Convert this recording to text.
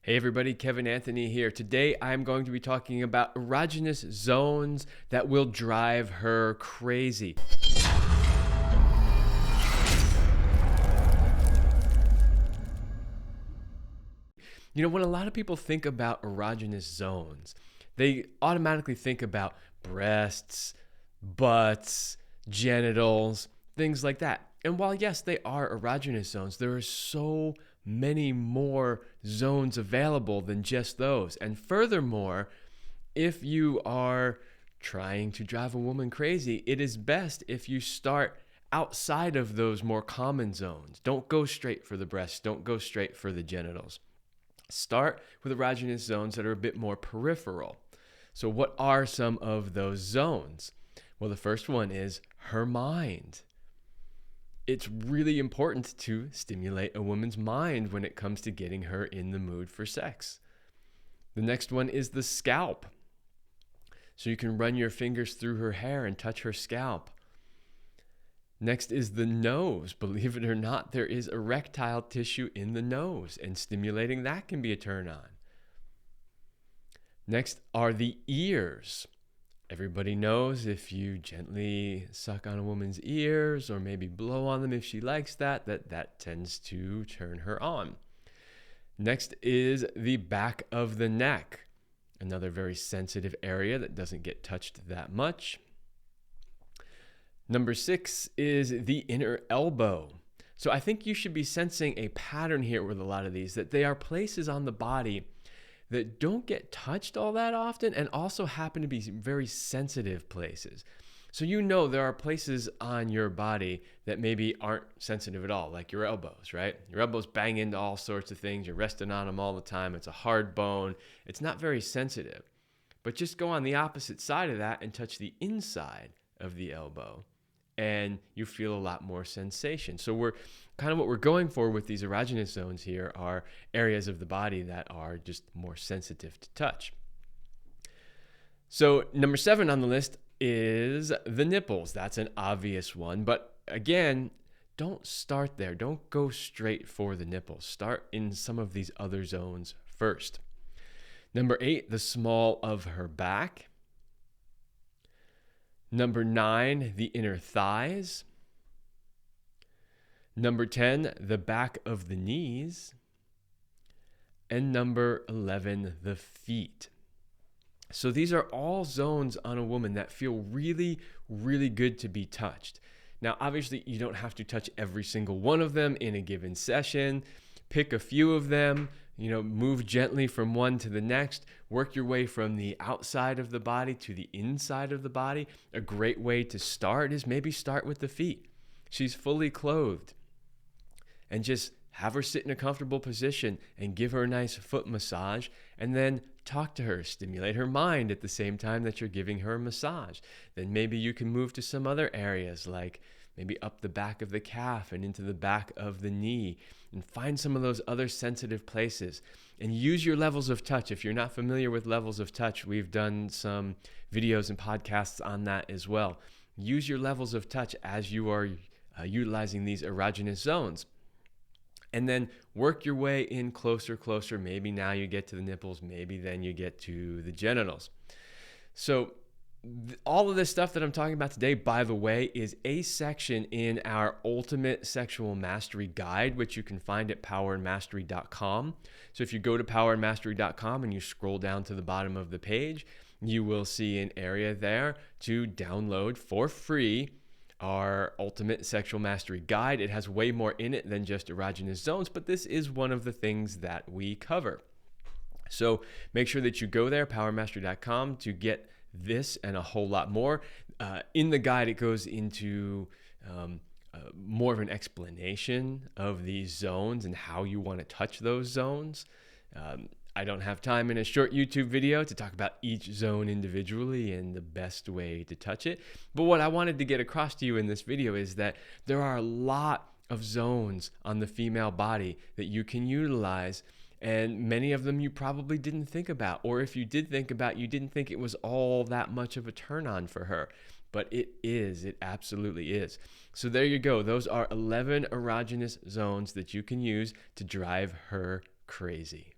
Hey everybody, Kevin Anthony here. Today I'm going to be talking about erogenous zones that will drive her crazy. When a lot of people think about erogenous zones, they automatically think about breasts, butts, genitals, things like that. And while yes, they are erogenous zones, there are so many more zones available than just those. And furthermore, if you are trying to drive a woman crazy, it is best if you start outside of those more common zones. Don't go straight for the breasts, don't go straight for the genitals. Start with erogenous zones that are a bit more peripheral. So what are some of those zones? Well, the first one is her mind. It's really important to stimulate a woman's mind when it comes to getting her in the mood for sex. The next one is the scalp. So you can run your fingers through her hair and touch her scalp. Next is the nose. Believe it or not, there is erectile tissue in the nose, and stimulating that can be a turn on. Next are the ears. Everybody knows if you gently suck on a woman's ears or maybe blow on them if she likes that tends to turn her on. Next is the back of the neck, another very sensitive area that doesn't get touched that much. Number 6 is the inner elbow. So I think you should be sensing a pattern here with a lot of these, that they are places on the body that don't get touched all that often and also happen to be very sensitive places. So there are places on your body that maybe aren't sensitive at all, like your elbows, right? Your elbows bang into all sorts of things. You're resting on them all the time. It's a hard bone. It's not very sensitive. But just go on the opposite side of that and touch the inside of the elbow, and you feel a lot more sensation. So what we're going for with these erogenous zones here are areas of the body that are just more sensitive to touch. So number 7 on the list is the nipples. That's an obvious one, but again, don't start there. Don't go straight for the nipples. Start in some of these other zones first. Number 8, the small of her back. Number 9, the inner thighs. Number 10, the back of the knees. And number 11, the feet. So these are all zones on a woman that feel really, really good to be touched. Now, obviously, you don't have to touch every single one of them in a given session. Pick a few of them. Move gently from one to the next. Work your way from the outside of the body to the inside of the body. A great way to start is maybe start with the feet. She's fully clothed. And just have her sit in a comfortable position and give her a nice foot massage, and then talk to her, stimulate her mind at the same time that you're giving her a massage. Then maybe you can move to some other areas, like maybe up the back of the calf and into the back of the knee, and find some of those other sensitive places and use your levels of touch. If you're not familiar with levels of touch, we've done some videos and podcasts on that as well. Use your levels of touch as you are utilizing these erogenous zones. And then work your way in closer. Maybe now you get to the nipples, maybe then you get to the genitals. So all of this stuff that I'm talking about today, by the way, is a section in our Ultimate Sexual Mastery Guide, which you can find at powerandmastery.com. So if you go to powerandmastery.com and you scroll down to the bottom of the page, you will see an area there to download for free our Ultimate Sexual Mastery Guide. It has way more in it than just erogenous zones, but this is one of the things that we cover. So make sure that you go there, powermastery.com, to get this and a whole lot more. In the guide, it goes into more of an explanation of these zones and how you want to touch those zones. I don't have time in a short YouTube video to talk about each zone individually and the best way to touch it. But what I wanted to get across to you in this video is that there are a lot of zones on the female body that you can utilize, and many of them you probably didn't think about, or if you did think about, you didn't think it was all that much of a turn on for her. But it is, it absolutely is. So there you go. Those are 11 erogenous zones that you can use to drive her crazy.